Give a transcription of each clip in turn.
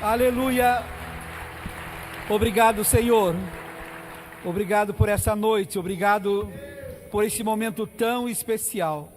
Aleluia. Obrigado, Senhor. Obrigado por essa noite. Obrigado por esse momento tão especial.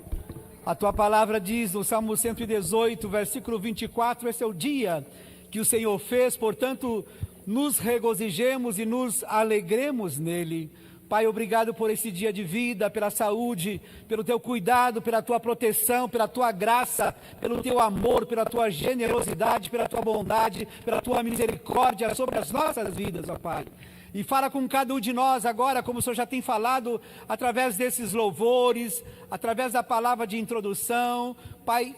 A tua palavra diz no Salmo 118, versículo 24, esse é o dia que o Senhor fez, portanto, nos regozijemos e nos alegremos nele. Pai, obrigado por esse dia de vida, pela saúde, pelo teu cuidado, pela tua proteção, pela tua graça, pelo teu amor, pela tua generosidade, pela tua bondade, pela tua misericórdia sobre as nossas vidas, ó Pai. E fala com cada um de nós agora, como o Senhor já tem falado, através desses louvores, através da palavra de introdução. Pai,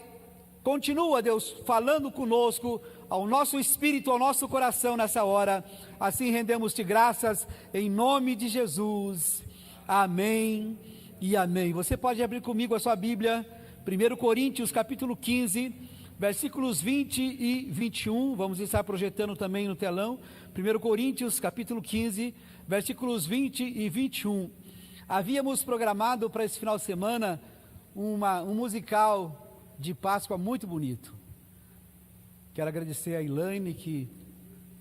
continua, Deus, falando conosco, ao nosso espírito, ao nosso coração nessa hora. Assim rendemos-te graças, em nome de Jesus. Amém e amém. Você pode abrir comigo a sua Bíblia, 1 Coríntios capítulo 15, versículos 20 e 21. Vamos estar projetando também no telão. 1 Coríntios capítulo 15, versículos 20 e 21. Havíamos programado para esse final de semana um musical de Páscoa muito bonito. Quero agradecer a Elaine, que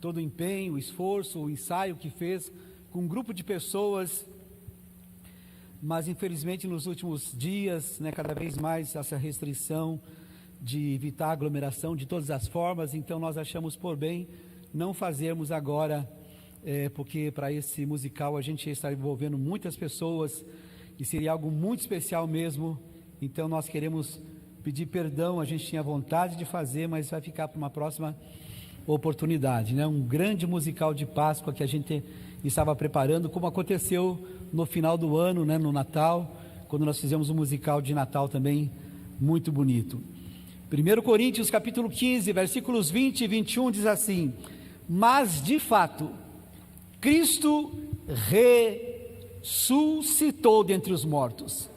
todo o empenho, o esforço, o ensaio que fez com um grupo de pessoas, mas infelizmente nos últimos dias, cada vez mais essa restrição de evitar aglomeração de todas as formas, então nós achamos por bem não fazermos agora, porque para esse musical a gente está envolvendo muitas pessoas e seria algo muito especial mesmo, então nós queremos pedir perdão, a gente tinha vontade de fazer, mas vai ficar para uma próxima oportunidade, um grande musical de Páscoa que a gente estava preparando, como aconteceu no final do ano, no Natal, quando nós fizemos um musical de Natal também, muito bonito. 1 Coríntios capítulo 15, versículos 20 e 21 diz assim: mas de fato, Cristo ressuscitou dentre os mortos,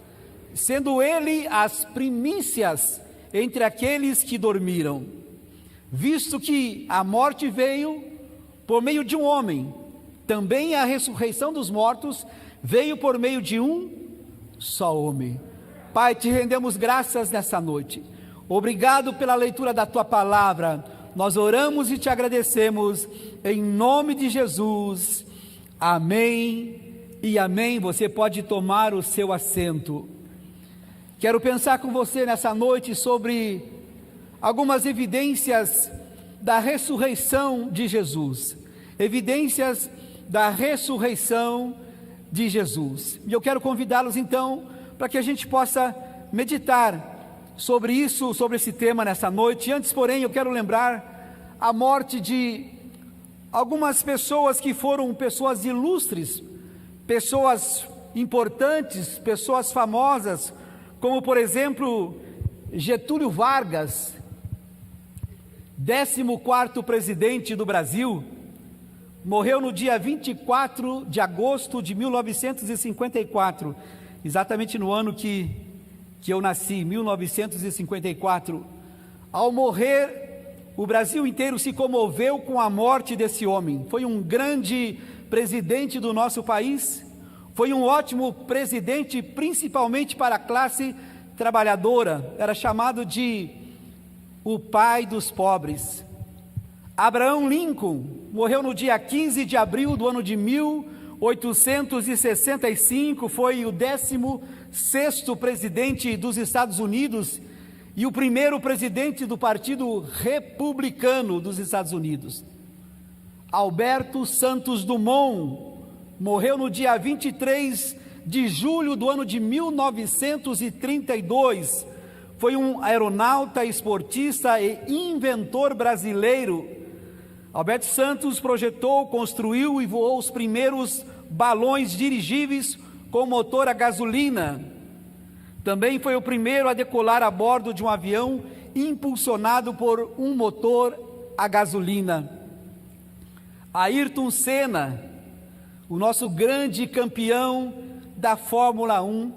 sendo ele as primícias entre aqueles que dormiram, visto que a morte veio por meio de um homem, também a ressurreição dos mortos veio por meio de um só homem. Pai, te rendemos graças nessa noite, obrigado pela leitura da tua palavra, nós oramos e te agradecemos, em nome de Jesus, amém e amém. Você pode tomar o seu assento. Quero pensar com você nessa noite sobre algumas evidências da ressurreição de Jesus. Evidências da ressurreição de Jesus. E eu quero convidá-los então para que a gente possa meditar sobre isso, sobre esse tema nessa noite. Antes, porém, eu quero lembrar a morte de algumas pessoas que foram pessoas ilustres, pessoas importantes, pessoas famosas, como por exemplo, Getúlio Vargas, 14º presidente do Brasil, morreu no dia 24 de agosto de 1954, exatamente no ano que eu nasci, 1954. Ao morrer, o Brasil inteiro se comoveu com a morte desse homem. Foi um grande presidente do nosso país, foi um ótimo presidente, principalmente para a classe trabalhadora, era chamado de o pai dos pobres. Abraham Lincoln morreu no dia 15 de abril do ano de 1865, foi o 16º presidente dos Estados Unidos e o primeiro presidente do Partido Republicano dos Estados Unidos. Alberto Santos Dumont morreu no dia 23 de julho do ano de 1932, foi um aeronauta, esportista e inventor brasileiro. Alberto Santos projetou, construiu e voou os primeiros balões dirigíveis com motor a gasolina. Também foi o primeiro a decolar a bordo de um avião impulsionado por um motor a gasolina. Ayrton Senna, o nosso grande campeão da Fórmula 1,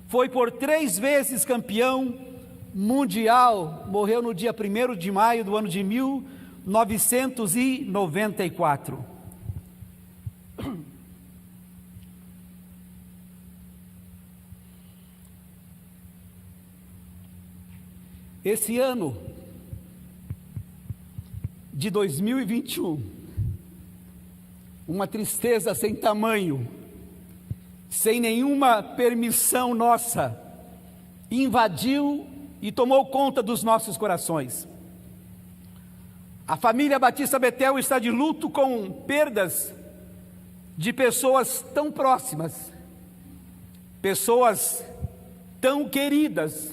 foi por 3 vezes campeão mundial, morreu no dia 1º de maio do ano de 1994. Esse ano de 2021, uma tristeza sem tamanho, sem nenhuma permissão nossa, invadiu e tomou conta dos nossos corações. A família Batista Betel está de luto com perdas de pessoas tão próximas, pessoas tão queridas,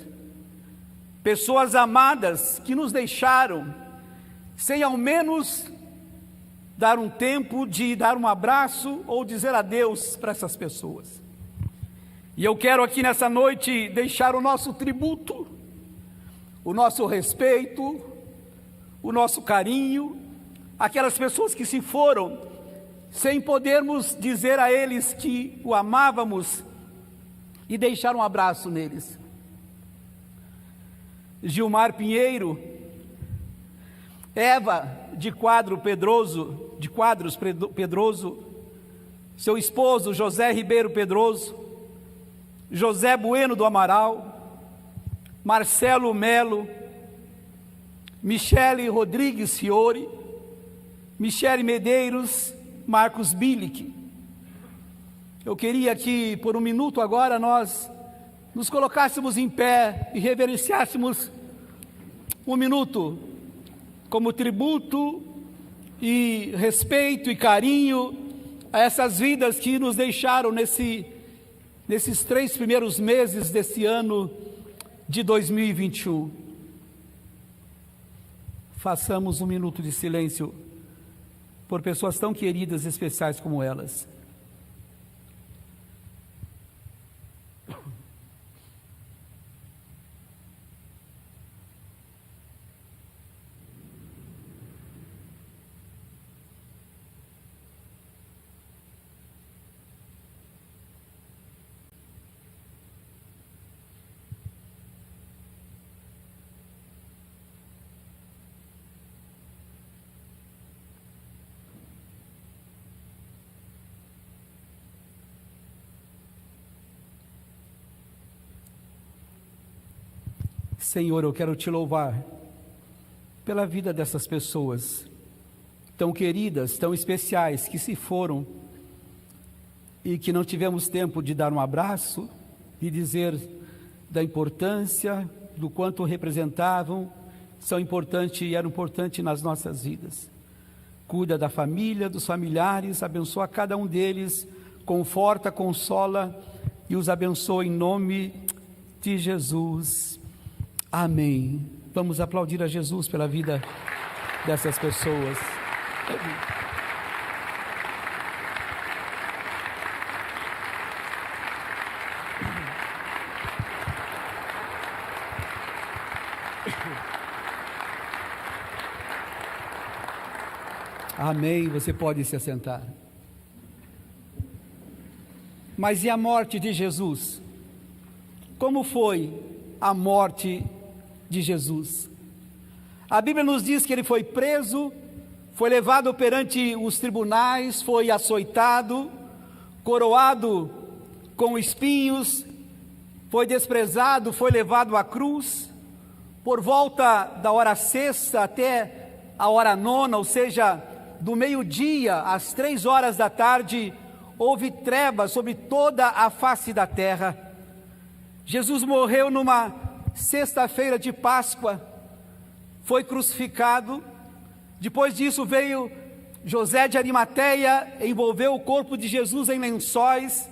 pessoas amadas que nos deixaram, sem ao menos dar um tempo de dar um abraço ou dizer adeus para essas pessoas. E eu quero aqui nessa noite deixar o nosso tributo, o nosso respeito, o nosso carinho, aquelas pessoas que se foram, sem podermos dizer a eles que o amávamos e deixar um abraço neles. Gilmar Pinheiro, Eva de Quadros Pedroso, seu esposo José Ribeiro Pedroso, José Bueno do Amaral, Marcelo Melo, Michele Rodrigues Fiore, Michele Medeiros, Marcos Bilic. Eu queria que por um minuto agora nós nos colocássemos em pé e reverenciássemos um minuto como tributo e respeito e carinho a essas vidas que nos deixaram nesses 3 primeiros meses desse ano de 2021. Façamos um minuto de silêncio por pessoas tão queridas e especiais como elas. Senhor, eu quero te louvar pela vida dessas pessoas tão queridas, tão especiais, que se foram e que não tivemos tempo de dar um abraço e dizer da importância, do quanto representavam, são importantes e eram importantes nas nossas vidas. Cuida da família, dos familiares, abençoa cada um deles, conforta, consola e os abençoa em nome de Jesus. Amém. Vamos aplaudir a Jesus pela vida dessas pessoas. Amém. Você pode se assentar. Mas e a morte de Jesus? Como foi a morte de Jesus? A Bíblia nos diz que ele foi preso, foi levado perante os tribunais, foi açoitado, coroado com espinhos, foi desprezado, foi levado à cruz. Por volta da hora sexta até a hora nona, ou seja, do meio-dia às 3 horas da tarde, houve trevas sobre toda a face da terra. Jesus morreu numa sexta-feira de Páscoa, foi crucificado. Depois disso veio José de Arimateia, envolveu o corpo de Jesus em lençóis,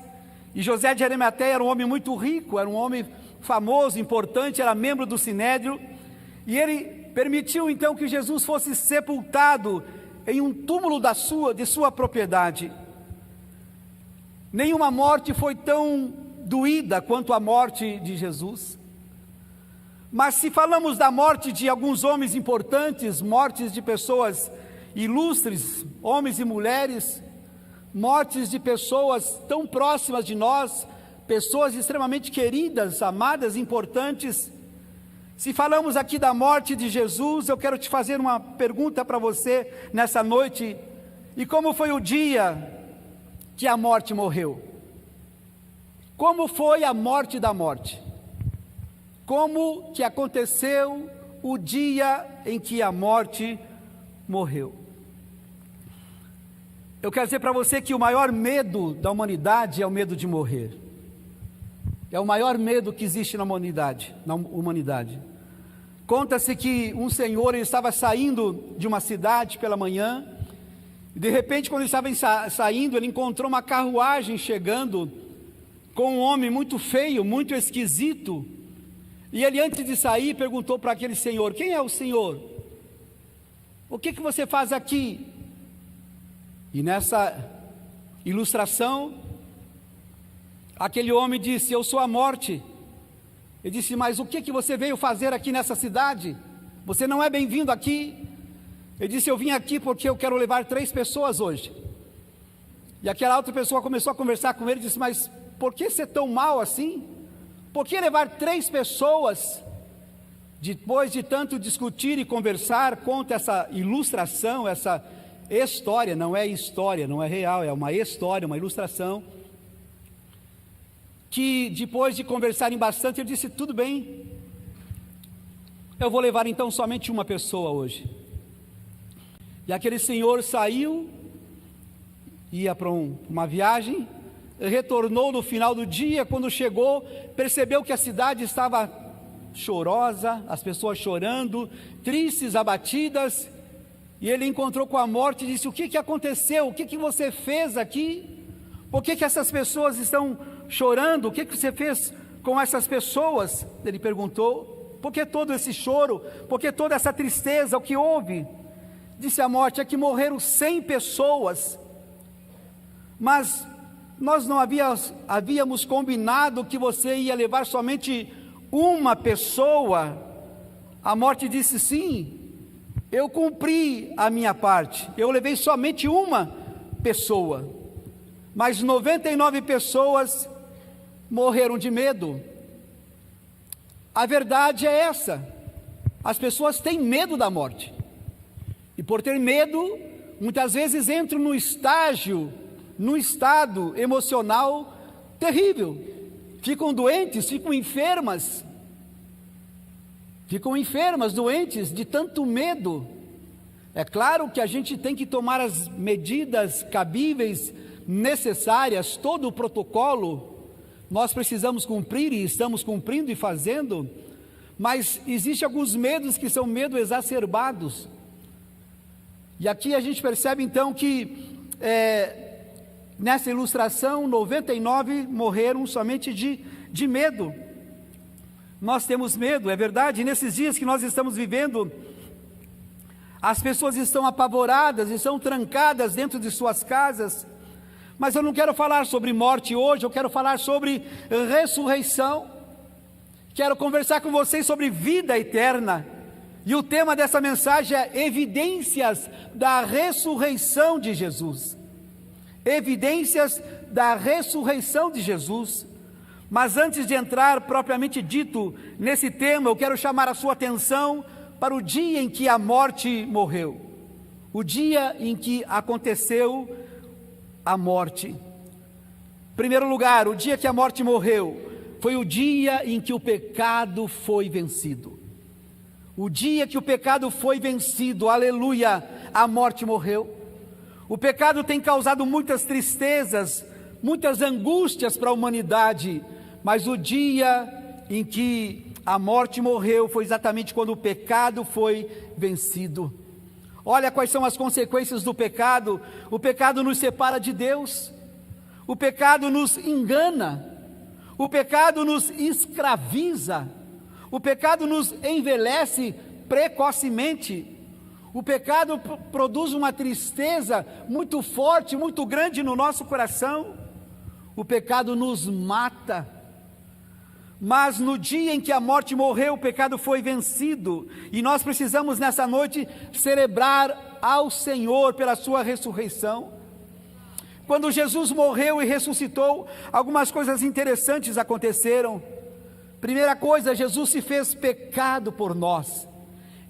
e José de Arimateia era um homem muito rico, era um homem famoso, importante, era membro do Sinédrio, e ele permitiu então que Jesus fosse sepultado em um túmulo de sua propriedade. Nenhuma morte foi tão doída quanto a morte de Jesus. Mas se falamos da morte de alguns homens importantes, mortes de pessoas ilustres, homens e mulheres, mortes de pessoas tão próximas de nós, pessoas extremamente queridas, amadas, importantes. Se falamos aqui da morte de Jesus, eu quero te fazer uma pergunta para você nessa noite. E como foi o dia que a morte morreu? Como foi a morte da morte? Como que aconteceu o dia em que a morte morreu. Eu quero dizer para você que o maior medo da humanidade é o medo de morrer. É o maior medo que existe na humanidade. Conta-se que um senhor, ele estava saindo de uma cidade pela manhã, e de repente, quando ele estava saindo, ele encontrou uma carruagem chegando com um homem muito feio, muito esquisito. E ele, antes de sair, perguntou para aquele senhor: quem é o senhor? O que você faz aqui? E nessa ilustração, aquele homem disse: eu sou a morte. Ele disse: mas o que você veio fazer aqui nessa cidade? Você não é bem-vindo aqui. Ele disse: eu vim aqui porque eu quero levar 3 pessoas hoje. E aquela outra pessoa começou a conversar com ele e disse: mas por que ser tão mal assim? Por que levar 3 pessoas? Depois de tanto discutir e conversar, conta essa ilustração, essa história, não é história, não é real, é uma história, uma ilustração, que depois de conversarem bastante, ele disse: tudo bem, eu vou levar então somente uma pessoa hoje. E aquele senhor saiu, ia para uma viagem, retornou no final do dia. Quando chegou, percebeu que a cidade estava chorosa, as pessoas chorando, tristes, abatidas, e ele encontrou com a morte e disse: o que aconteceu? O que você fez aqui? Por que essas pessoas estão chorando? O que você fez com essas pessoas? Ele perguntou: por que todo esse choro? Por que toda essa tristeza? O que houve? Disse a morte: é que morreram 100 pessoas, mas nós não havíamos combinado que você ia levar somente uma pessoa. A morte disse: sim, eu cumpri a minha parte, eu levei somente uma pessoa, mas 99 pessoas morreram de medo. A verdade é essa: as pessoas têm medo da morte, e por ter medo, muitas vezes entram num estado emocional terrível, ficam doentes, ficam enfermas, doentes de tanto medo. É claro que a gente tem que tomar as medidas cabíveis, necessárias, todo o protocolo nós precisamos cumprir e estamos cumprindo e fazendo, mas existem alguns medos que são medos exacerbados. E aqui a gente percebe então que nessa ilustração 99 morreram somente de medo. Nós temos medo, é verdade. Nesses dias que nós estamos vivendo, as pessoas estão apavoradas, estão trancadas dentro de suas casas. Mas eu não quero falar sobre morte hoje, eu quero falar sobre ressurreição. Quero conversar com vocês sobre vida eterna. E o tema dessa mensagem é evidências da ressurreição de Jesus. Evidências da ressurreição de Jesus. Mas antes de entrar propriamente dito nesse tema, eu quero chamar a sua atenção para o dia em que a morte morreu. O dia em que aconteceu a morte. Em primeiro lugar, o dia que a morte morreu foi o dia em que o pecado foi vencido. O dia que o pecado foi vencido, aleluia, a morte morreu. O pecado tem causado muitas tristezas, muitas angústias para a humanidade, mas o dia em que a morte morreu foi exatamente quando o pecado foi vencido. Olha quais são as consequências do pecado. O pecado nos separa de Deus, o pecado nos engana, o pecado nos escraviza, o pecado nos envelhece precocemente, o pecado produz uma tristeza muito forte, muito grande no nosso coração, o pecado nos mata. Mas no dia em que a morte morreu, o pecado foi vencido, e nós precisamos nessa noite celebrar ao Senhor pela sua ressurreição. Quando Jesus morreu e ressuscitou, algumas coisas interessantes aconteceram. Primeira coisa, Jesus se fez pecado por nós.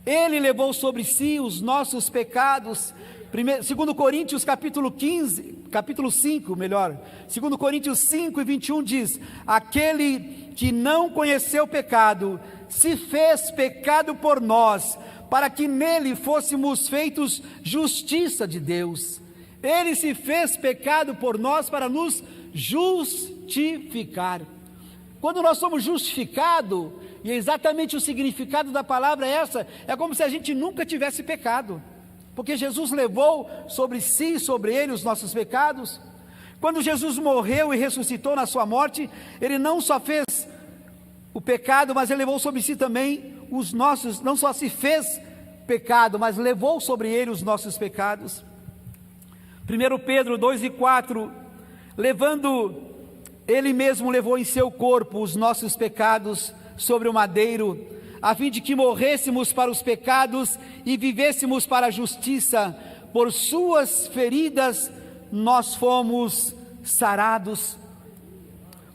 Ele levou sobre si os nossos pecados. 2 Coríntios capítulo 5, 2 Coríntios 5 e 21 diz: aquele que não conheceu pecado, se fez pecado por nós, para que nele fôssemos feitos justiça de Deus. Ele se fez pecado por nós para nos justificar. Quando nós somos justificados, e exatamente o significado da palavra é essa, é como se a gente nunca tivesse pecado, porque Jesus levou sobre si, sobre ele, os nossos pecados. Quando Jesus morreu e ressuscitou na sua morte, ele não só fez o pecado, mas ele levou sobre si também os nossos, não só se fez pecado, mas levou sobre ele os nossos pecados. 1 Pedro 2:4, ele mesmo levou em seu corpo os nossos pecados sobre o madeiro, a fim de que morrêssemos para os pecados e vivêssemos para a justiça. Por suas feridas nós fomos sarados.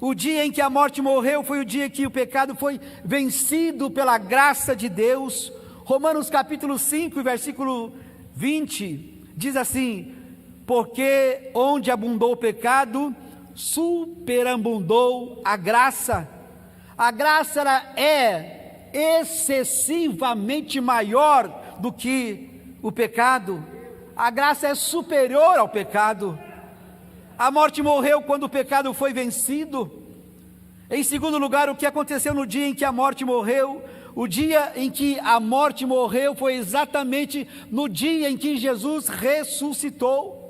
O dia em que a morte morreu foi o dia que o pecado foi vencido pela graça de Deus. Romanos capítulo 5, versículo 20, diz assim: porque onde abundou o pecado, superabundou a graça. A graça ela é excessivamente maior do que o pecado. A graça é superior ao pecado. A morte morreu quando o pecado foi vencido. Em segundo lugar, o que aconteceu no dia em que a morte morreu? O dia em que a morte morreu foi exatamente no dia em que Jesus ressuscitou.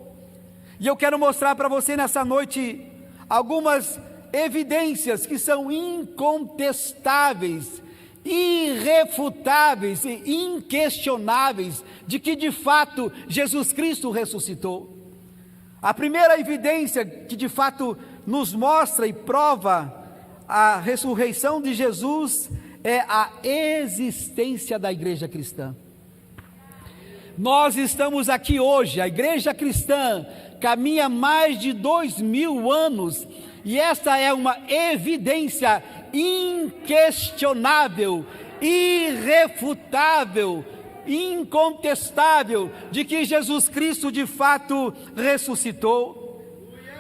E eu quero mostrar para você nessa noite algumas evidências que são incontestáveis, irrefutáveis e inquestionáveis de que de fato Jesus Cristo ressuscitou. A primeira evidência que de fato nos mostra e prova a ressurreição de Jesus é a existência da igreja cristã. Nós estamos aqui hoje, a igreja cristã caminha mais de 2000 anos, e esta é uma evidência inquestionável, irrefutável, incontestável, de que Jesus Cristo de fato ressuscitou.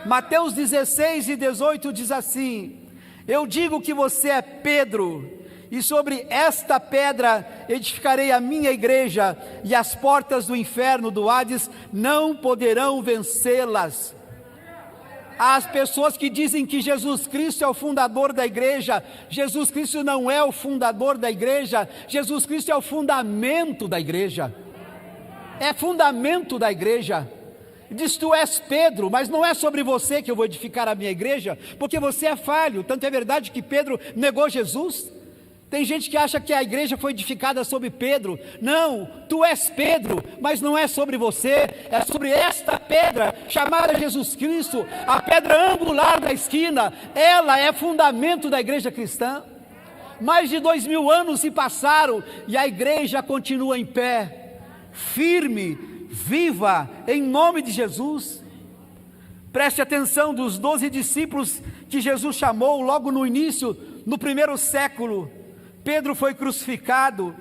Mateus 16:18 diz assim: eu digo que você é Pedro, e sobre esta pedra edificarei a minha igreja, e as portas do inferno, do Hades, não poderão vencê-las. As pessoas que dizem que Jesus Cristo é o fundador da igreja, Jesus Cristo não é o fundador da igreja, Jesus Cristo é o fundamento da igreja, é fundamento da igreja. Diz: tu és Pedro, mas não é sobre você que eu vou edificar a minha igreja, porque você é falho. Tanto é verdade que Pedro negou Jesus. Tem gente que acha que a igreja foi edificada sobre Pedro. Não, tu és Pedro, mas não é sobre você, é sobre esta pedra chamada Jesus Cristo, a pedra angular da esquina. Ela é fundamento da igreja cristã. Mais de 2000 anos se passaram e a igreja continua em pé, firme, viva, em nome de Jesus. Preste atenção, dos 12 discípulos que Jesus chamou logo no início, no primeiro século, Pedro foi crucificado,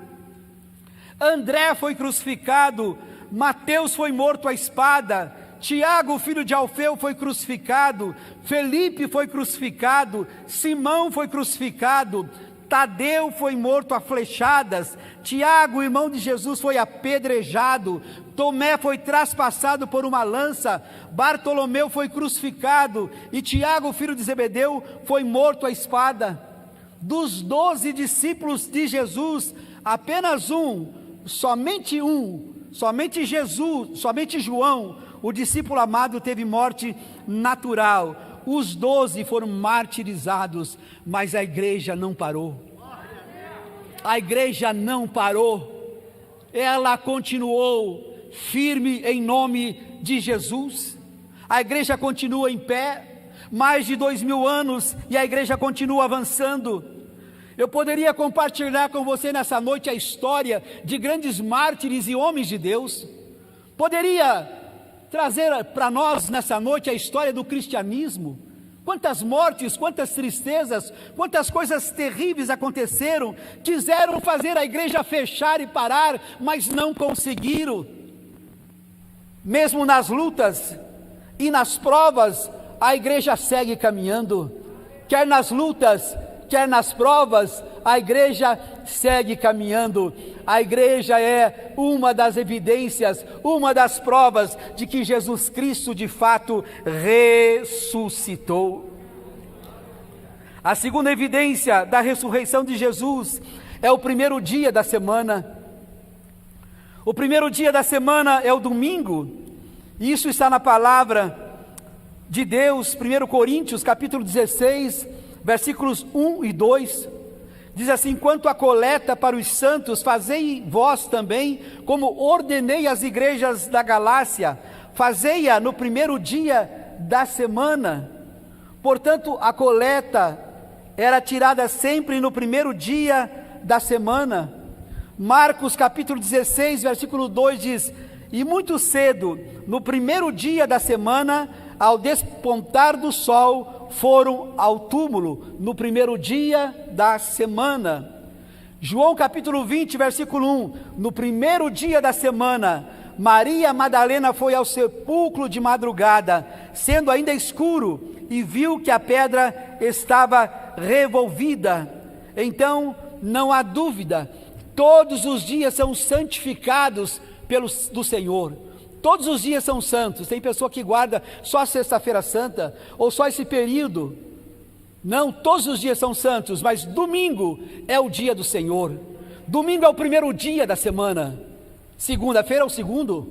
André foi crucificado, Mateus foi morto à espada, Tiago, filho de Alfeu, foi crucificado, Felipe foi crucificado, Simão foi crucificado, Tadeu foi morto a flechadas, Tiago, irmão de Jesus, foi apedrejado, Tomé foi traspassado por uma lança, Bartolomeu foi crucificado e Tiago, filho de Zebedeu, foi morto à espada. Dos 12 discípulos de Jesus, apenas somente João, o discípulo amado, teve morte natural. Os 12 foram martirizados, mas a igreja não parou. A igreja não parou, ela continuou firme em nome de Jesus. A igreja continua em pé, mais de 2000 anos, e a igreja continua avançando. Eu poderia compartilhar com você nessa noite a história de grandes mártires e homens de Deus. Poderia trazer para nós nessa noite a história do cristianismo. Quantas mortes, quantas tristezas, quantas coisas terríveis aconteceram. Quiseram fazer a igreja fechar e parar, mas não conseguiram. Mesmo nas lutas e nas provas, a igreja segue caminhando. Quer nas lutas, quer nas provas, a igreja segue caminhando. A igreja é uma das evidências, uma das provas de que Jesus Cristo de fato ressuscitou. A segunda evidência da ressurreição de Jesus é o primeiro dia da semana. O primeiro dia da semana é o domingo, e isso está na palavra de Deus, 1 Coríntios capítulo 16, versículos 1 e 2, diz assim: quanto à coleta para os santos, fazei vós também, como ordenei às igrejas da Galácia, fazei-a no primeiro dia da semana. Portanto, a coleta era tirada sempre no primeiro dia da semana. Marcos capítulo 16, versículo 2 diz: e muito cedo, no primeiro dia da semana, ao despontar do sol, foram ao túmulo, no primeiro dia da semana. João capítulo 20, versículo 1, no primeiro dia da semana, Maria Madalena foi ao sepulcro de madrugada, sendo ainda escuro, e viu que a pedra estava revolvida. Então, não há dúvida, todos os dias são santificados do Senhor. Todos os dias são santos. Tem pessoa que guarda só a sexta-feira santa, ou só esse período. Não, todos os dias são santos, mas domingo é o dia do Senhor. Domingo é o primeiro dia da semana. Segunda-feira é o segundo.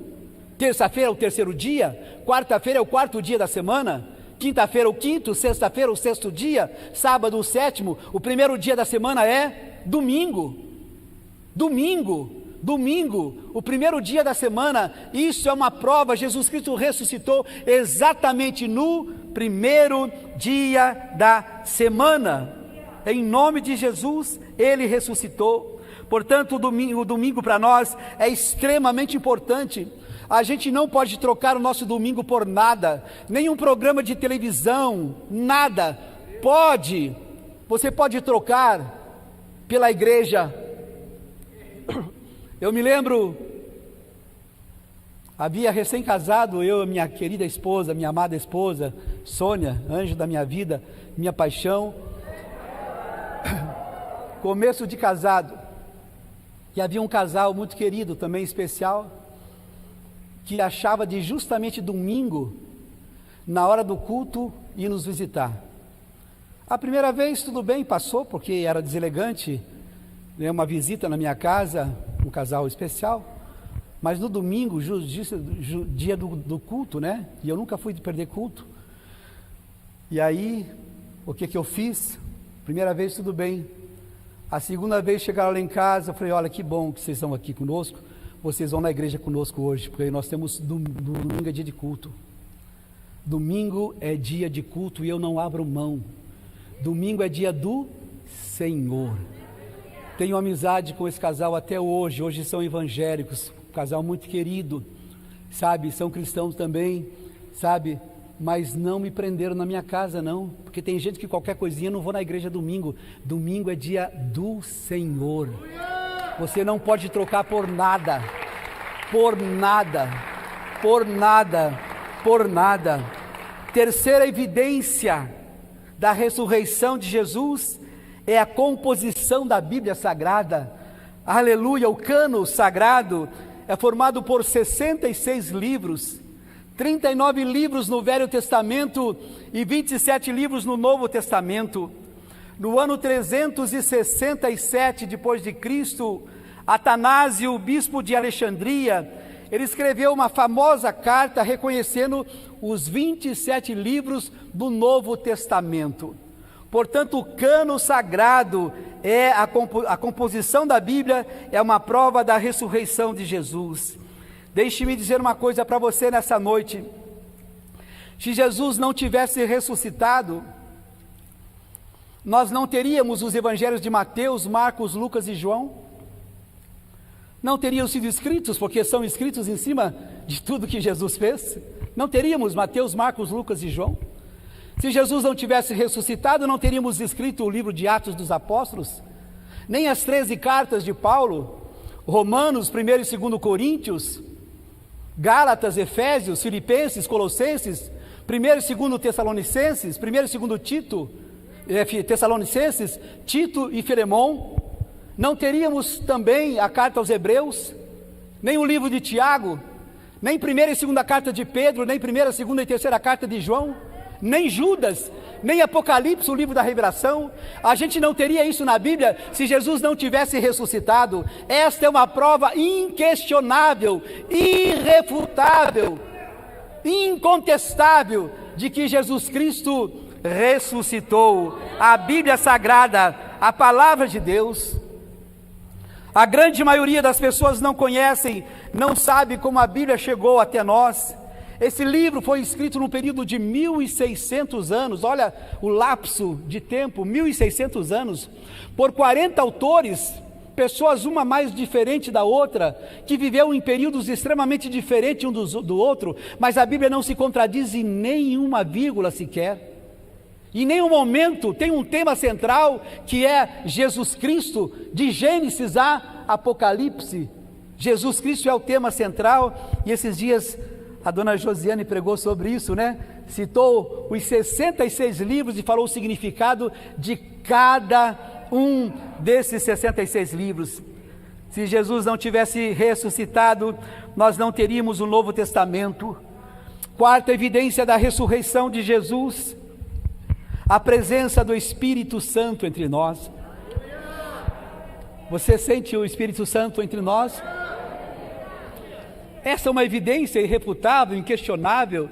Terça-feira é o terceiro dia. Quarta-feira é o quarto dia da semana. Quinta-feira é o quinto. Sexta-feira é o sexto dia. Sábado o sétimo. O primeiro dia da semana é domingo. Domingo, o primeiro dia da semana. Isso é uma prova. Jesus Cristo ressuscitou exatamente no primeiro dia da semana. Em nome de Jesus, Ele ressuscitou. Portanto, o domingo para nós é extremamente importante. A gente não pode trocar o nosso domingo por nada, nenhum programa de televisão, nada. Você pode trocar pela igreja. Eu me lembro, havia recém-casado, eu e minha querida esposa, minha amada esposa, Sônia, anjo da minha vida, minha paixão, começo de casado, e havia um casal muito querido, também especial, que achava de justamente domingo, na hora do culto, ir nos visitar. A primeira vez tudo bem, passou, porque era deselegante, uma visita na minha casa, um casal especial, mas no domingo, dia do culto, né? E eu nunca fui de perder culto. E aí, o que eu fiz? Primeira vez tudo bem. A segunda vez chegaram lá em casa, eu falei: olha, que bom que vocês estão aqui conosco, vocês vão na igreja conosco hoje, porque nós temos domingo é dia de culto. Domingo é dia de culto e eu não abro mão. Domingo é dia do Senhor. Tenho amizade com esse casal até hoje. Hoje são evangélicos, um casal muito querido, sabe, são cristãos também, sabe, mas não me prenderam na minha casa não, porque tem gente que qualquer coisinha, não vou na igreja domingo. Domingo é dia do Senhor. Você não pode trocar por nada, por nada, por nada, por nada. Terceira evidência da ressurreição de Jesus é a composição da Bíblia Sagrada. Aleluia, o cano sagrado é formado por 66 livros, 39 livros no Velho Testamento e 27 livros no Novo Testamento. No ano 367 depois de Cristo, Atanásio, bispo de Alexandria, ele escreveu uma famosa carta reconhecendo os 27 livros do Novo Testamento. Portanto, o cano sagrado é a composição da Bíblia, é uma prova da ressurreição de Jesus. Deixe-me dizer uma coisa para você nessa noite. Se Jesus não tivesse ressuscitado, nós não teríamos os evangelhos de Mateus, Marcos, Lucas e João. Não teriam sido escritos, porque são escritos em cima de tudo que Jesus fez. Não teríamos Mateus, Marcos, Lucas e João. Se Jesus não tivesse ressuscitado, não teríamos escrito o livro de Atos dos Apóstolos, nem as 13 cartas de Paulo, Romanos, 1 e 2 Coríntios, Gálatas, Efésios, Filipenses, Colossenses, 1 e 2 Tessalonicenses, 1 e 2 Tito, Tessalonicenses, Tito e Filemon, não teríamos também a carta aos Hebreus, nem o livro de Tiago, nem primeira e segunda carta de Pedro, nem primeira, segunda e terceira carta de João, nem Judas, nem Apocalipse, o livro da Revelação. A gente não teria isso na Bíblia se Jesus não tivesse ressuscitado. Esta é uma prova inquestionável, irrefutável, incontestável de que Jesus Cristo ressuscitou. A Bíblia Sagrada, a palavra de Deus. A grande maioria das pessoas não conhecem, não sabe como a Bíblia chegou até nós. Esse livro foi escrito no período de 1600 anos, olha o lapso de tempo, 1600 anos, por 40 autores, pessoas uma mais diferente da outra, que viveu em períodos extremamente diferentes um do outro, mas a Bíblia não se contradiz em nenhuma vírgula sequer. Em nenhum momento tem um tema central que é Jesus Cristo, de Gênesis a Apocalipse. Jesus Cristo é o tema central, e esses dias a dona Josiane pregou sobre isso, né? Citou os 66 livros e falou o significado de cada um desses 66 livros. Se Jesus não tivesse ressuscitado, nós não teríamos o Novo Testamento. Quarta evidência da ressurreição de Jesus, a presença do Espírito Santo entre nós. Você sente o Espírito Santo entre nós? Essa é uma evidência irrefutável, inquestionável,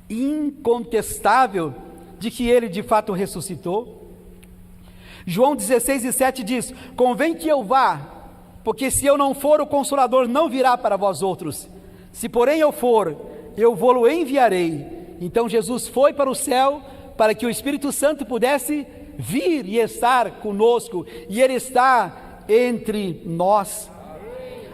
incontestável, de que ele de fato ressuscitou. João 16:7 diz: convém que eu vá, porque se eu não for, o Consolador não virá para vós outros. Se porém eu for, eu vou-lo enviarei. Então Jesus foi para o céu, para que o Espírito Santo pudesse vir e estar conosco, e ele está entre nós.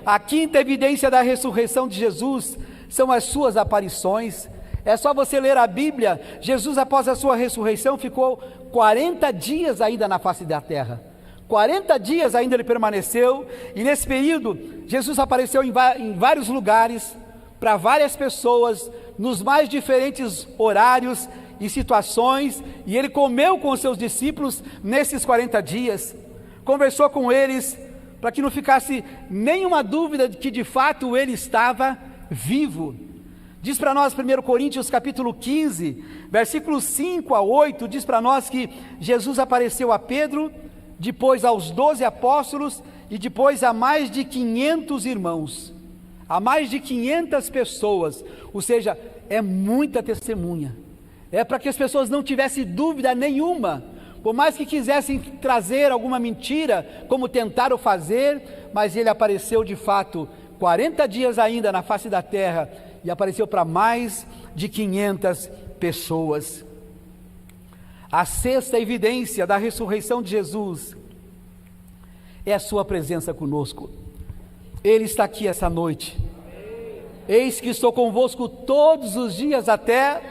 A quinta evidência da ressurreição de Jesus são as suas aparições. É só você ler a Bíblia. Jesus, após a sua ressurreição, ficou 40 dias ainda na face da terra. 40 dias ainda ele permaneceu, e nesse período, Jesus apareceu em vários lugares, para várias pessoas, nos mais diferentes horários e situações, e ele comeu com os seus discípulos nesses 40 dias, conversou com eles, para que não ficasse nenhuma dúvida de que de fato ele estava vivo. Diz para nós 1 Coríntios capítulo 15, versículos 5 a 8, diz para nós que Jesus apareceu a Pedro, depois aos 12 apóstolos, e depois a mais de 500 irmãos, a mais de 500 pessoas, ou seja, é muita testemunha, é para que as pessoas não tivessem dúvida nenhuma, por mais que quisessem trazer alguma mentira, como tentaram fazer, mas ele apareceu de fato 40 dias ainda na face da terra, e apareceu para mais de 500 pessoas. A sexta evidência da ressurreição de Jesus é a sua presença conosco. Ele está aqui essa noite. Eis que estou convosco todos os dias até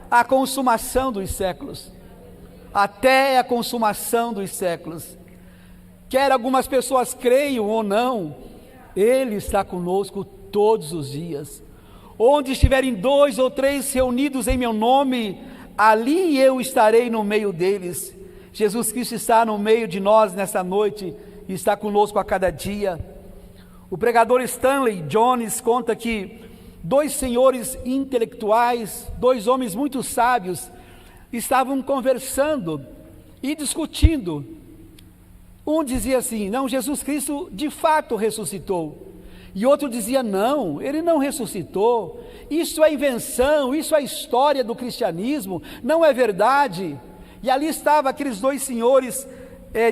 a consumação dos séculos. Até a consumação dos séculos. Quer algumas pessoas creiam ou não, Ele está conosco todos os dias. Onde estiverem 2 ou 3 reunidos em meu nome, ali eu estarei no meio deles. Jesus Cristo está no meio de nós nessa noite e está conosco a cada dia. O pregador Stanley Jones conta que 2 senhores intelectuais, 2 homens muito sábios, estavam conversando e discutindo. Um dizia assim: não, Jesus Cristo de fato ressuscitou. E outro dizia: não, ele não ressuscitou, isso é invenção, isso é história do cristianismo, não é verdade. E ali estavam aqueles 2 senhores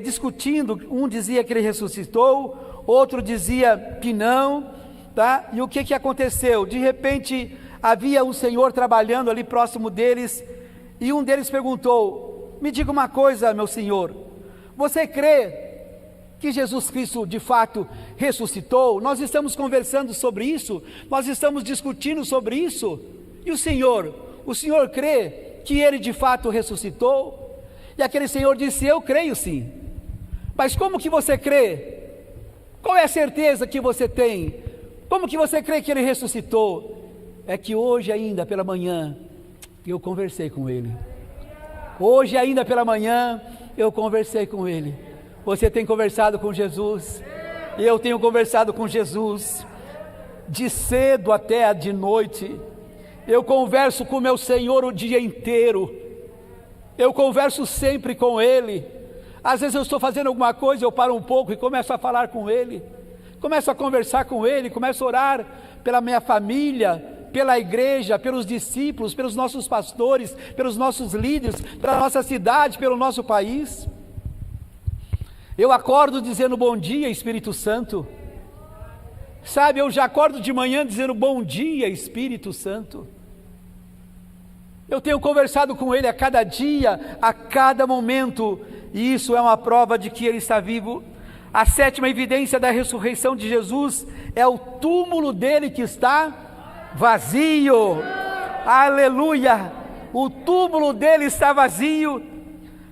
discutindo. Um dizia que ele ressuscitou, outro dizia que não, tá? E o que aconteceu? De repente havia um senhor trabalhando ali próximo deles, e um deles perguntou: me diga uma coisa, meu senhor, você crê que Jesus Cristo de fato ressuscitou? Nós estamos conversando sobre isso, nós estamos discutindo sobre isso, e o senhor crê que ele de fato ressuscitou? E aquele senhor disse: eu creio sim. Mas como que você crê? Qual é a certeza que você tem? Como que você crê que ele ressuscitou? É que hoje ainda pela manhã eu conversei com ele. Hoje ainda pela manhã eu conversei com ele. Você tem conversado com Jesus? Eu tenho conversado com Jesus, de cedo até de noite. Eu converso com meu Senhor o dia inteiro. Eu converso sempre com Ele. Às vezes eu estou fazendo alguma coisa, eu paro um pouco e começo a falar com Ele. Começo a conversar com Ele, começo a orar pela minha família, pela igreja, pelos discípulos, pelos nossos pastores, pelos nossos líderes, pela nossa cidade, pelo nosso país. Eu acordo dizendo bom dia, Espírito Santo. Sabe, eu já acordo de manhã dizendo bom dia, Espírito Santo. Eu tenho conversado com Ele a cada dia, a cada momento, e isso é uma prova de que Ele está vivo. A sétima evidência da ressurreição de Jesus é o túmulo dele que está vazio. Aleluia! O túmulo dele está vazio.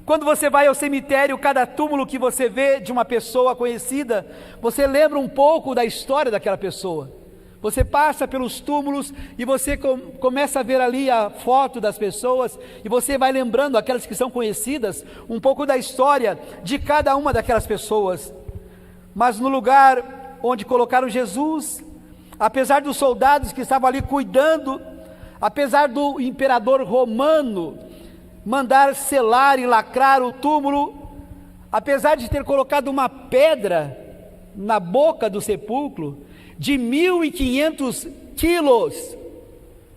Quando você vai ao cemitério, cada túmulo que você vê de uma pessoa conhecida, você lembra um pouco da história daquela pessoa. Você passa pelos túmulos e você começa a ver ali a foto das pessoas, e você vai lembrando, aquelas que são conhecidas, um pouco da história de cada uma daquelas pessoas. Mas no lugar onde colocaram Jesus, apesar dos soldados que estavam ali cuidando, apesar do imperador romano mandar selar e lacrar o túmulo, apesar de ter colocado uma pedra na boca do sepulcro de 1.500 quilos,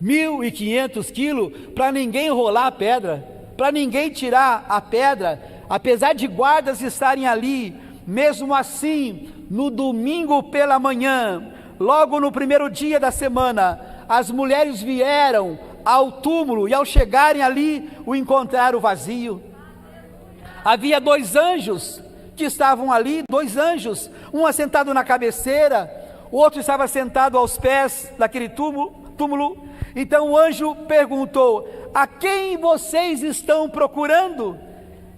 1.500 quilos, para ninguém rolar a pedra, para ninguém tirar a pedra, apesar de guardas estarem ali. Mesmo assim, no domingo pela manhã, logo no primeiro dia da semana, as mulheres vieram ao túmulo, e ao chegarem ali, o encontraram vazio. Havia 2 anjos que estavam ali, 2 anjos, um assentado na cabeceira, o outro estava sentado aos pés daquele túmulo. Então o anjo perguntou: a quem vocês estão procurando?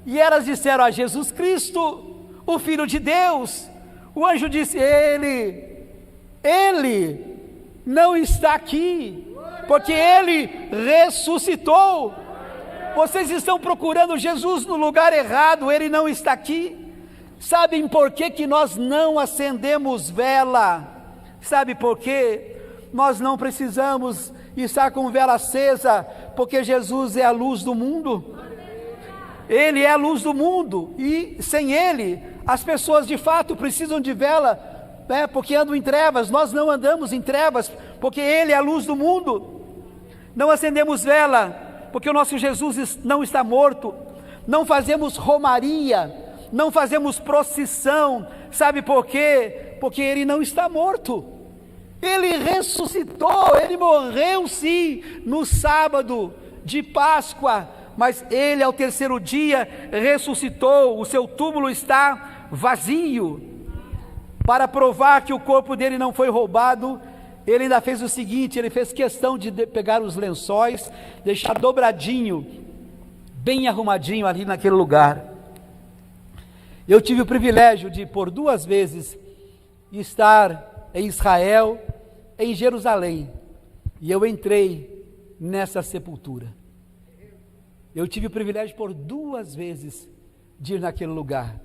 E elas disseram: a Jesus Cristo, o Filho de Deus. O anjo disse: Ele não está aqui, porque Ele ressuscitou. Vocês estão procurando Jesus no lugar errado, Ele não está aqui. Sabem por que nós não acendemos vela? Sabe por quê? Nós não precisamos estar com vela acesa, porque Jesus é a luz do mundo. Ele é a luz do mundo, e sem Ele, as pessoas de fato precisam de vela, porque andam em trevas. Nós não andamos em trevas, porque Ele é a luz do mundo. Não acendemos vela, porque o nosso Jesus não está morto. Não fazemos romaria, não fazemos procissão. Sabe por quê? Porque Ele não está morto. Ele ressuscitou, Ele morreu sim, no sábado de Páscoa, mas Ele ao terceiro dia ressuscitou. O seu túmulo está vazio. Para provar que o corpo dele não foi roubado, Ele ainda fez o seguinte: Ele fez questão de pegar os lençóis, deixar dobradinho, bem arrumadinho ali naquele lugar. Eu tive o privilégio de, por 2 vezes, estar em Israel, em Jerusalém, e eu entrei nessa sepultura. Eu tive o privilégio por 2 vezes de ir naquele lugar,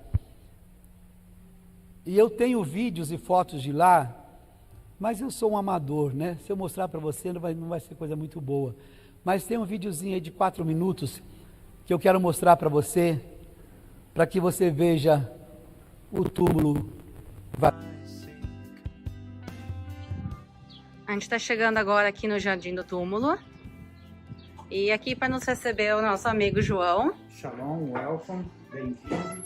e eu tenho vídeos e fotos de lá, mas eu sou um amador, né? Se eu mostrar para você não vai ser coisa muito boa, mas tem um videozinho aí de 4 minutos, que eu quero mostrar para você, para que você veja o túmulo vazio. A gente está chegando agora aqui no Jardim do Túmulo. E aqui para nos receber o nosso amigo João. Shalom, welcome, bem-vindo.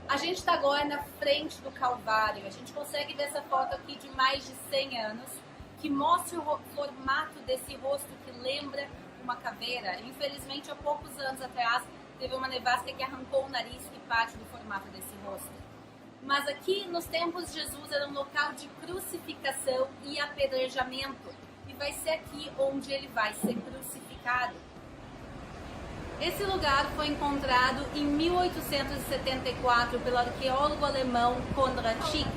A gente está agora na frente do Calvário. A gente consegue ver essa foto aqui de mais de 100 anos, que mostra o formato desse rosto que lembra uma caveira. Infelizmente, há poucos anos atrás, teve uma nevasca que arrancou o nariz e parte do formato desse rosto. Mas aqui, nos tempos de Jesus, era um local de crucificação e apedrejamento. E vai ser aqui onde ele vai ser crucificado. Esse lugar foi encontrado em 1874 pelo arqueólogo alemão Konrad Schick.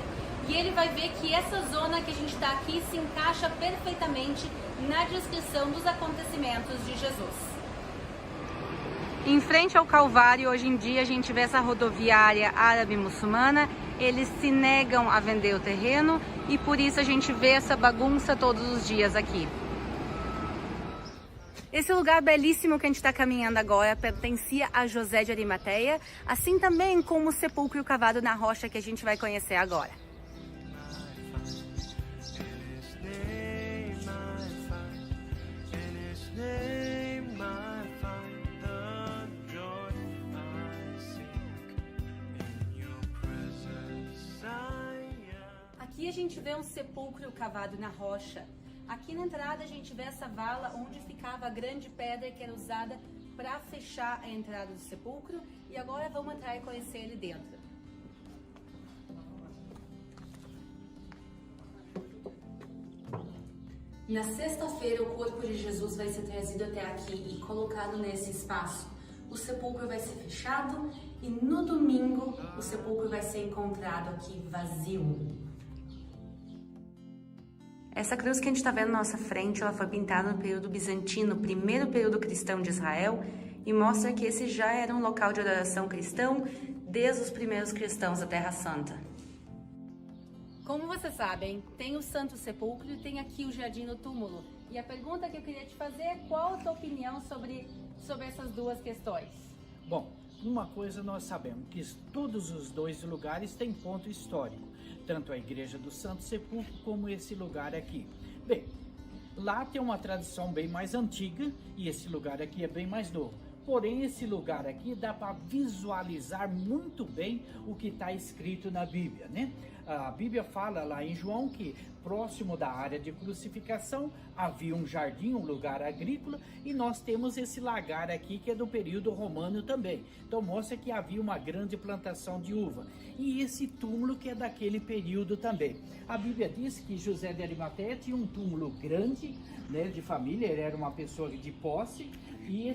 e ele vai ver que essa zona que a gente está aqui se encaixa perfeitamente na descrição dos acontecimentos de Jesus. Em frente ao Calvário, hoje em dia, a gente vê essa rodoviária árabe-muçulmana. Eles se negam a vender o terreno e por isso a gente vê essa bagunça todos os dias aqui. Esse lugar belíssimo que a gente está caminhando agora pertencia a José de Arimateia, assim também como o sepulcro cavado na rocha que a gente vai conhecer agora. Aqui a gente vê um sepulcro cavado na rocha. Aqui na entrada a gente vê essa vala onde ficava a grande pedra que era usada para fechar a entrada do sepulcro. E agora vamos entrar e conhecer ele dentro. Na sexta-feira o corpo de Jesus vai ser trazido até aqui e colocado nesse espaço. O sepulcro vai ser fechado e no domingo o sepulcro vai ser encontrado aqui vazio. Essa cruz que a gente está vendo na nossa frente, ela foi pintada no período bizantino, primeiro período cristão de Israel, e mostra que esse já era um local de adoração cristão desde os primeiros cristãos da Terra Santa. Como vocês sabem, tem o Santo Sepulcro e tem aqui o Jardim do Túmulo. E a pergunta que eu queria te fazer é qual a tua opinião sobre essas duas questões? Bom, uma coisa nós sabemos, que todos os dois lugares têm ponto histórico. Tanto a Igreja do Santo Sepulcro como esse lugar aqui. Bem, lá tem uma tradição bem mais antiga e esse lugar aqui é bem mais novo. Porém, esse lugar aqui dá para visualizar muito bem o que está escrito na Bíblia, né? A Bíblia fala lá em João que próximo da área de crucificação havia um jardim, um lugar agrícola, e nós temos esse lagar aqui que é do período romano também. Então mostra que havia uma grande plantação de uva. E esse túmulo que é daquele período também. A Bíblia diz que José de Arimateia tinha um túmulo grande, né, de família, ele era uma pessoa de posse, e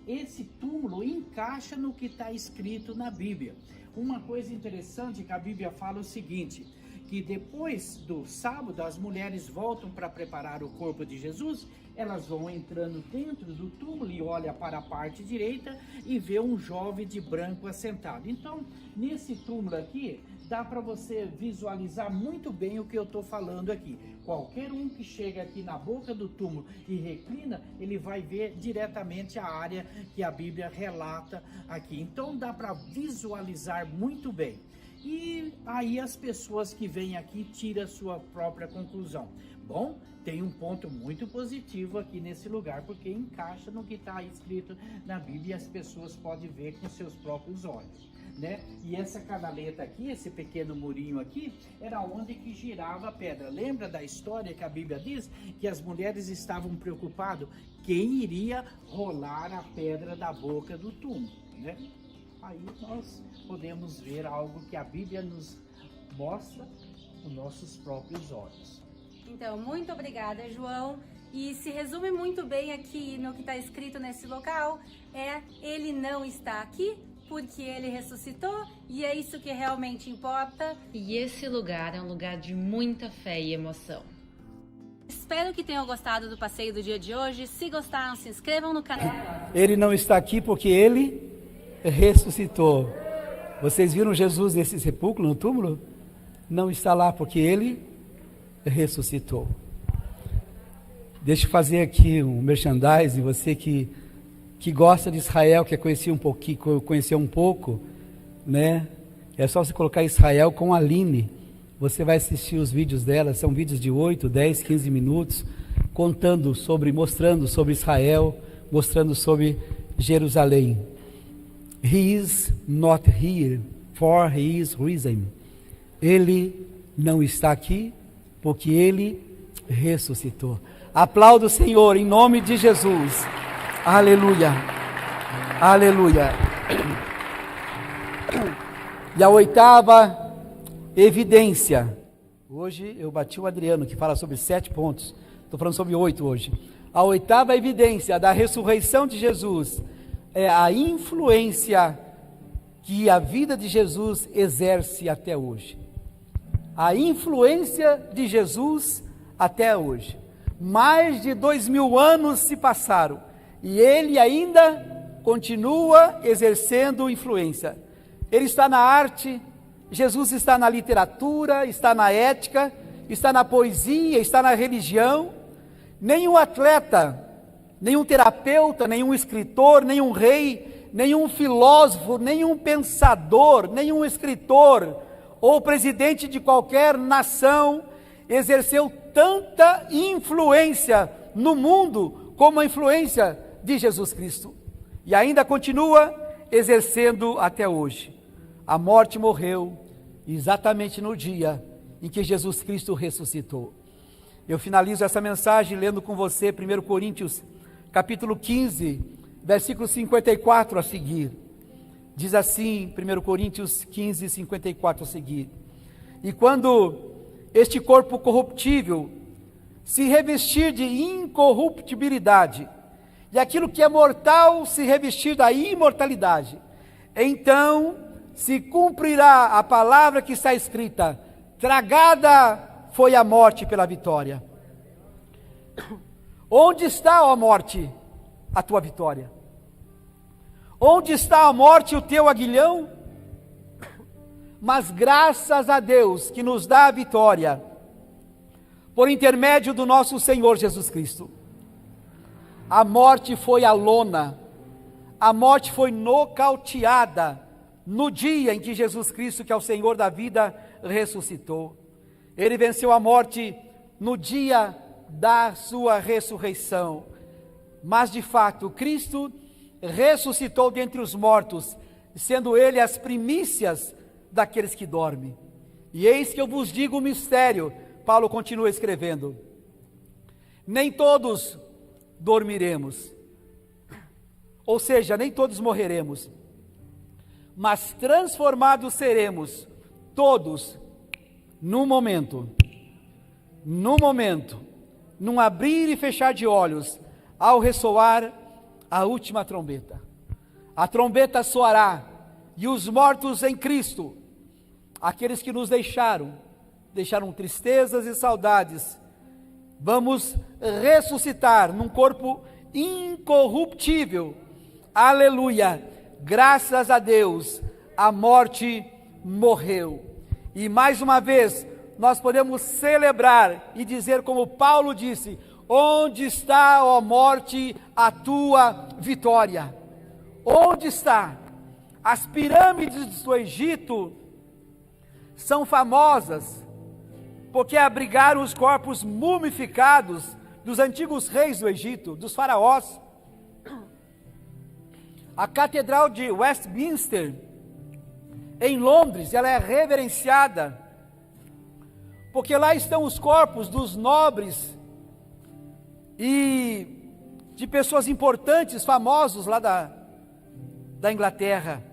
esse túmulo encaixa no que está escrito na Bíblia. Uma coisa interessante que a Bíblia fala o seguinte, que depois do sábado as mulheres voltam para preparar o corpo de Jesus, elas vão entrando dentro do túmulo e olham para a parte direita e vê um jovem de branco assentado. Então, nesse túmulo aqui, dá para você visualizar muito bem o que eu estou falando aqui. Qualquer um que chega aqui na boca do túmulo e reclina, ele vai ver diretamente a área que a Bíblia relata aqui. Então dá para visualizar muito bem. E aí as pessoas que vêm aqui tiram a sua própria conclusão. Bom, tem um ponto muito positivo aqui nesse lugar, porque encaixa no que está escrito na Bíblia e as pessoas podem ver com seus próprios olhos. Né? E essa canaleta aqui, esse pequeno murinho aqui, era onde que girava a pedra. Lembra da história que a Bíblia diz? Que as mulheres estavam preocupadas quem iria rolar a pedra da boca do túmulo, né? Aí nós podemos ver algo que a Bíblia nos mostra com nossos próprios olhos. Então, muito obrigada, João. E se resume muito bem aqui no que está escrito nesse local, ele não está aqui, porque ele ressuscitou e é isso que realmente importa. E esse lugar é um lugar de muita fé e emoção. Espero que tenham gostado do passeio do dia de hoje. Se gostaram, se inscrevam no canal. Ele não está aqui porque ele ressuscitou. Vocês viram Jesus nesse sepulcro, no túmulo? Não está lá porque ele ressuscitou. Deixa eu fazer aqui um merchandising. Você que gosta de Israel, quer conhecer um pouco, né? É só você colocar Israel com a Aline. Você vai assistir os vídeos dela, são vídeos de 8, 10, 15 minutos, mostrando sobre Israel, mostrando sobre Jerusalém. He is not here, for he is risen. Ele não está aqui, porque ele ressuscitou. Aplauda o Senhor em nome de Jesus. Aleluia, aleluia. E a oitava evidência. Hoje eu bati o Adriano, que fala sobre 7 pontos. Estou falando sobre 8 hoje. A oitava evidência da ressurreição de Jesus é a influência que a vida de Jesus exerce até hoje. a influência de Jesus até hoje. Mais de 2000 anos se passaram e ele ainda continua exercendo influência. Ele está na arte, Jesus está na literatura, está na ética, está na poesia, está na religião. Nenhum atleta, nenhum terapeuta, nenhum escritor, nenhum rei, nenhum filósofo, nenhum pensador, nenhum escritor ou presidente de qualquer nação exerceu tanta influência no mundo como a influência de Jesus Cristo. E ainda continua exercendo até hoje. A morte morreu exatamente no dia em que Jesus Cristo ressuscitou. Eu finalizo essa mensagem lendo com você 1 Coríntios, capítulo 15, versículo 54 a seguir. Diz assim, 1 Coríntios 15, 54 a seguir: e quando este corpo corruptível se revestir de incorruptibilidade, e aquilo que é mortal se revestir da imortalidade, então se cumprirá a palavra que está escrita: tragada foi a morte pela vitória. Onde está, ó morte, a tua vitória? Onde está, ó morte, o teu aguilhão? Mas graças a Deus que nos dá a vitória, por intermédio do nosso Senhor Jesus Cristo. A morte foi a lona, a morte foi nocauteada no dia em que Jesus Cristo, que é o Senhor da vida, ressuscitou. Ele venceu a morte no dia da sua ressurreição. Mas de fato, Cristo ressuscitou dentre os mortos, sendo ele as primícias daqueles que dormem. E eis que eu vos digo um mistério, Paulo continua escrevendo: nem todos dormiremos, ou seja, nem todos morreremos, mas transformados seremos todos num momento, num abrir e fechar de olhos, ao ressoar a última trombeta. A trombeta soará, e os mortos em Cristo, aqueles que nos deixaram tristezas e saudades, vamos ressuscitar num corpo incorruptível. Aleluia! Graças a Deus, a morte morreu. E mais uma vez, nós podemos celebrar e dizer como Paulo disse: onde está, ó morte, a tua vitória? Onde está? As pirâmides do Egito são famosas porque abrigaram os corpos mumificados dos antigos reis do Egito, dos faraós. A Catedral de Westminster, em Londres, ela é reverenciada porque lá estão os corpos dos nobres e de pessoas importantes, famosos lá da Inglaterra.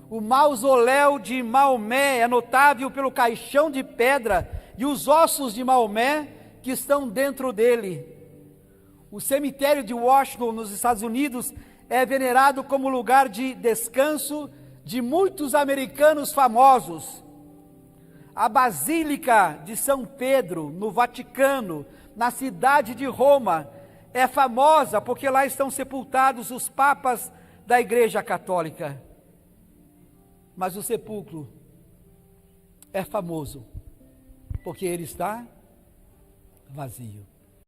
O mausoléu de Maomé é notável pelo caixão de pedra e os ossos de Maomé que estão dentro dele. O cemitério de Washington, nos Estados Unidos, é venerado como lugar de descanso de muitos americanos famosos. A Basílica de São Pedro, no Vaticano, na cidade de Roma, é famosa porque lá estão sepultados os papas da Igreja Católica. Mas o sepulcro é famoso porque ele está vazio.